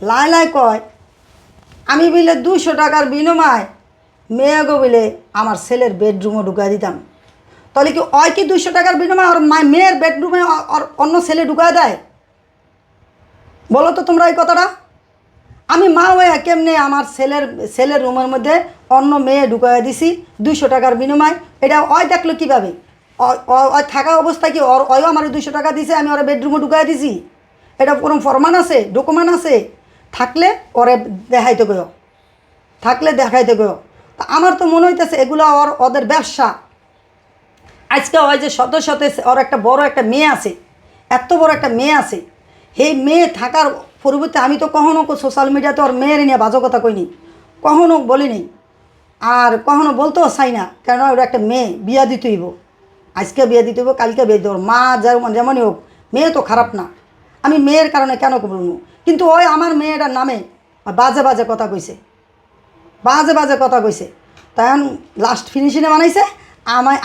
লাই লাই কয় আমি বলে 200 টাকার বিনিময় মেয়েগো বলে আমার ছেলের বেডরুমে ঢুকাই দিতাম। তাহলে কি ওই কি 200 টাকার বিনিময়ে আর মেয়ের বেডরুমে অন্য ছেলে ঢুকাই দেয়? বলো তো তোমরা এই কথাটা। আমি মা হয়ে কেমনে আমার ছেলের রুমের মধ্যে অন্য মেয়ে ঢুকাই দিছি 200 টাকার বিনিময়? এটা ওই দেখলো কীভাবে? ওই থাকা অবস্থায় কি ওয়ও আমার 200 টাকা দিছে, আমি ওরা বেডরুমে ঢুকাই দিছি? এটা কোনো ফরমান আছে, ডকুমেন্ট আছে? থাকলে ওরে দেখাইতে গো, থাকলে দেখাইতে গো। তা আমার তো মনে হইতেছে এগুলো ওদের ব্যবসা। আজকে ওই যে শত শত ওর একটা বড় একটা মেয়ে আছে, এত বড় একটা মেয়ে আছে, সেই মেয়ে থাকার পরিবর্তে আমি তো কখনো সোশ্যাল মিডিয়াতে ওর মেয়ের নিয়ে বাজে কথা কইনি, কখনো বলিনি, আর কখনো বলতেও চাই না। কেন ওরা একটা মেয়ে, বিয়া দিতে হইব, আজকে বিয়ে দিতে হইব, কালকে বিয়ে দিতে হইব। মা যেমনই হোক, মেয়ে তো খারাপ না, আমি মেয়ের কারণে কেন বলবো? কিন্তু ওই আমার মেয়েটার নামে বাজে বাজে কথা কইছে, বাজে বাজে কথা কইছে। তখন লাস্ট ফিনিশিংয়ে বানাইছে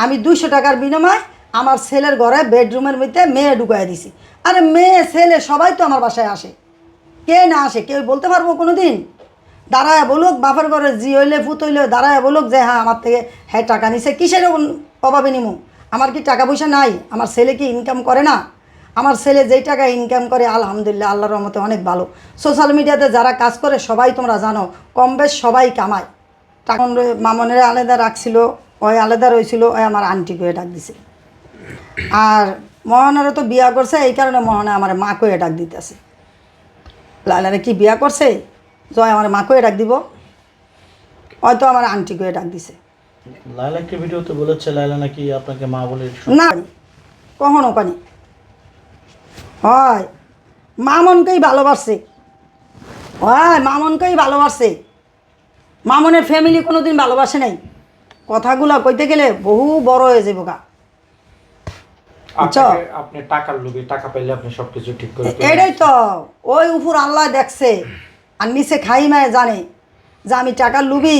আমি 200 টাকার বিনিময়ে আমার ছেলের ঘরে বেডরুমের মধ্যে মেয়ে ঢুকাই দিছি। আরে মেয়ে ছেলে সবাই তো আমার বাসায় আসে, কে না আসে? কেউ বলতে পারবো কোনো দিন? দাঁড়ায় বলুক, বাপের ঘরে জি হইলে ফুত হইলে দাঁড়ায় বলুক যে হ্যাঁ আমার থেকে হ্যাঁ টাকা নিছে। কিসের অভাবে নিমু? আমার কি টাকা পয়সা নাই? আমার ছেলে কি ইনকাম করে না? আমার ছেলে যেই টাকা ইনকাম করে আলহামদুলিল্লাহ, আল্লাহর রহমতে অনেক ভালো। সোশ্যাল মিডিয়াতে যারা কাজ করে সবাই তোমরা জানো, কম বেশ সবাই কামায় টাকা। মামনের আলাদা রাখছিল, ওই আলাদা রয়েছিল, ওই আমার আন্টি করে ডাক দিছে। আর মোহনারও তো বিয়া করছে, এই কারণে মোহনা আমার মা করে ডাক দিতেছে। লাইলারে কি বিয়া করছে জয় আমার মা করে ডাক দিব? হয়তো আমার আন্টি করে ডাক দিছে। লাইলাকে ভিডিওতে বলেছে লাইলা নাকি আপনাকে মা বলে? না, কখনো কানি হয় মামনকেই ভালোবাসছে, হয় মামনকেই ভালোবাসছে। মামনের ফ্যামিলি কোনো দিন ভালোবাসে নাই। কথাগুলো কইতে গেলে বহু বড় হয়ে যাবো গা। আপনি টাকার লোভী, টাকা পাইলে আপনি সবকিছু ঠিক করে এটাই তো, ওই উপর আল্লাহ দেখছে আর নিচে খাই মায়ে জানে যে আমি টাকার লোভী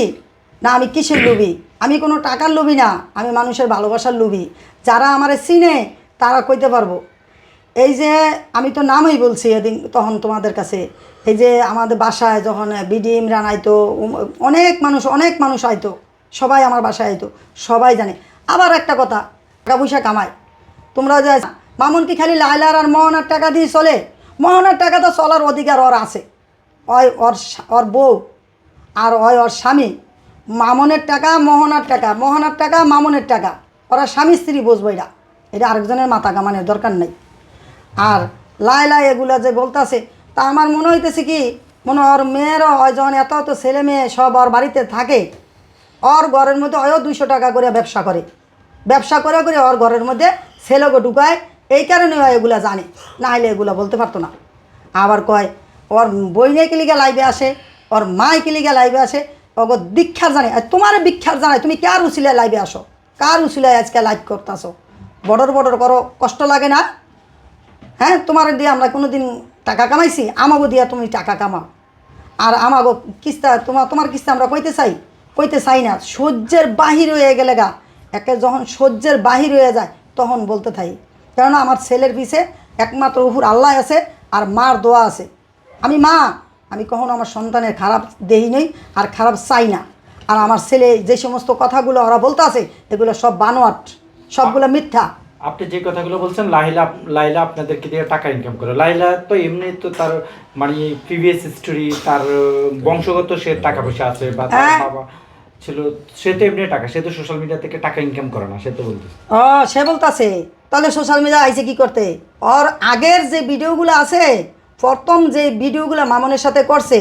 না আমি কিসের লোভী। আমি কোনো টাকার লোভী না, আমি মানুষের ভালোবাসার লোভী। যারা আমারে চিনে তারা কইতে পারবো। এই যে আমি তো নামই বলছি এদিন তখন তোমাদের কাছে, এই যে আমাদের বাসায় যখন বিডি ইমরান আইতো, অনেক মানুষ আইতো, সবাই আমার বাসায় আইতো, সবাই জানে। আবার একটা কথা, টাকা পয়সা কামায়। তোমরা যে মামুন কি খালি লাইলার আর মোহনার টাকা দিয়ে চলে? মোহনার টাকা তো চলার অধিকার ওর আছে, ওর বউ আর ওর স্বামী। মামনের টাকা মোহনার টাকা, মোহনার টাকা মামনের টাকা, ওরা স্বামী স্ত্রী বুঝবো। এটা আরেকজনের মাথা কামানোর দরকার নেই। আর লাইলা এগুলা যে বলতেছে, তা আমার মনে হইতেছে কি, মনে ওর মেয়েরও হয় যখন এত ছেলে মেয়ে সব ওর বাড়িতে থাকে, ওর ঘরের মধ্যে ওয়ও 200 টাকা করে ব্যবসা করে করে ওর ঘরের মধ্যে ছেলেকে ঢুকায়। এই কারণে এগুলা জানে, না হলে এগুলা বলতে পারতো না। আবার কয় ওর বইনে কিলিগা লাইভে আসে, ওর মায় কিলিগা লাইভে আসে, ওগো দীক্ষার জানে। আর তোমার ভিক্ষার জানায়, তুমি কার উচিলায় লাইভে আসো? কার উচিলায় আজকে লাইভ করতেছো? বর্ডর করো, কষ্ট লাগে না? হ্যাঁ, তোমার দিয়ে আমরা কোনো দিন টাকা কামাইছি? আমাগো দিয়া তুমি টাকা কামাও। আর আমাগো কিস্তা তোমার কিস্তা আমরা কইতে চাই না। সহ্যের বাহির হয়ে গেলে গা, একে যখন সহ্যের বাহির হয়ে যায় তখন বলতে থাকি। কেননা আমার ছেলের পিছে একমাত্র উপর আল্লাহ আছে আর মার দোয়া আছে। আমি কখনো আমার সন্তানের খারাপ দেহি নেই আর খারাপ চাই না। আর আমার ছেলে যে সমস্ত কথাগুলো ওরা বলতে আছে, এগুলো সব বানোয়াট, সবগুলো মিথ্যা। আপনি যে কথাগুলো বলছেন, লাইলা আপনাদেরকে দিয়ে টাকা ইনকাম করে। লাইলা তো এমনি তো তার মানে প্রিভিয়াস হিস্টোরি, তার বংশগত সে টাকা পয়সা আছে, বা তার বাবা ছিল, সে তো এমনি টাকা, সে তো সোশ্যাল মিডিয়া থেকে টাকা ইনকাম করে না, সে তো বলতেছে। সে বলতেছে তাহলে সোশ্যাল মিডিয়া আইছে কি করতে? ওর আগের যে ভিডিওগুলো আছে, প্রথম যে ভিডিওগুলো মামনের সাথে করছে,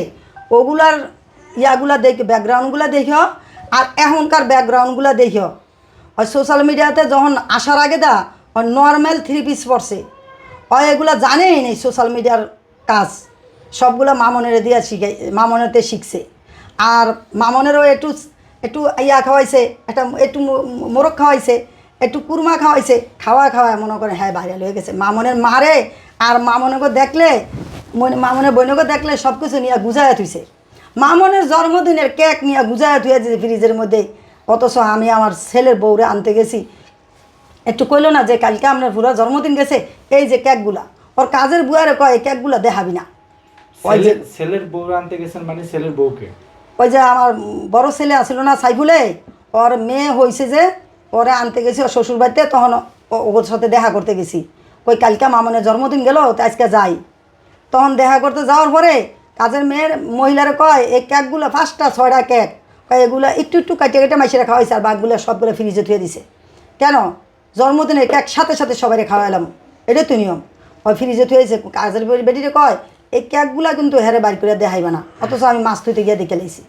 ওগুলার ইয়াগুলা দেখি, ব্যাকগ্রাউন্ডগুলো দেখিও, আর এখনকার ব্যাকগ্রাউন্ডগুলো দেখিও। ওই সোশ্যাল মিডিয়াতে যখন আসার আগে ওই নর্মাল 3 পিস পড়ছে, ওই এগুলো জানেই নেই সোশ্যাল মিডিয়ার কাজ, সবগুলো মামনের দিয়ে মামনেরতে শিখছে। আর মামনেরও একটু ইয়া খাওয়াইছে, একটু মোরগ খাওয়াইছে, একটু কুরমা খাওয়াইছে, খাওয়া মনে করে হ্যাঁ ভাইরাল হয়ে গেছে। মামনের মারে আর মামনকে দেখলে, মামনের বোনকে দেখলে সব কিছু নিয়ে গুজায়া থুইছে। মামনের জন্মদিনের কেক নিয়ে গুজায়া থুয়ে দিয়েছে ফ্রিজের মধ্যে। অথচ আমি আমার ছেলের বউরে আনতে গেছি, একটু কইলো না যে কালকে আপনার পুরো জন্মদিন গেছে, এই যে কেকগুলা, ওর কাজের বুয়ারে কয় এই কেকগুলা দেখাবি না। ওই যে ছেলের বউ আনতে গেছেন মানে ছেলের বউকে? ওই যে আমার বড় ছেলে আসিল না সাইফুলে, ওর মেয়ে হয়েছে যে, ওরে আনতে গেছি ওর শ্বশুর বাড়িতে, তখন ওর সাথে দেখা করতে গেছি। কই কালকে মামনের জন্মদিন গেল, তো আজকে যাই। তখন দেখা করতে যাওয়ার পরে কাজের মেয়ের মহিলারা কয় এই কেকগুলো 5টা 6টা কেক, কয় এগুলো একটু একটু কাটিয়ে কেটে মাইসেরা খাওয়াইছে, আর বাঘগুলো সবগুলো ফ্রিজে থুয়ে দিছে। কেন? জন্মদিনের কেক সাথে সাথে সবাই খাওয়াইলাম, এটাই তো নিয়ম। ওই ফ্রিজে থুয়েছে। কাজের বেটিরে কয় এই কেকগুলো কিন্তু হেরে বাইর করে দেখাইবে না, অথচ আমি মাছ থুইতে গিয়ে দেখে লাইছি।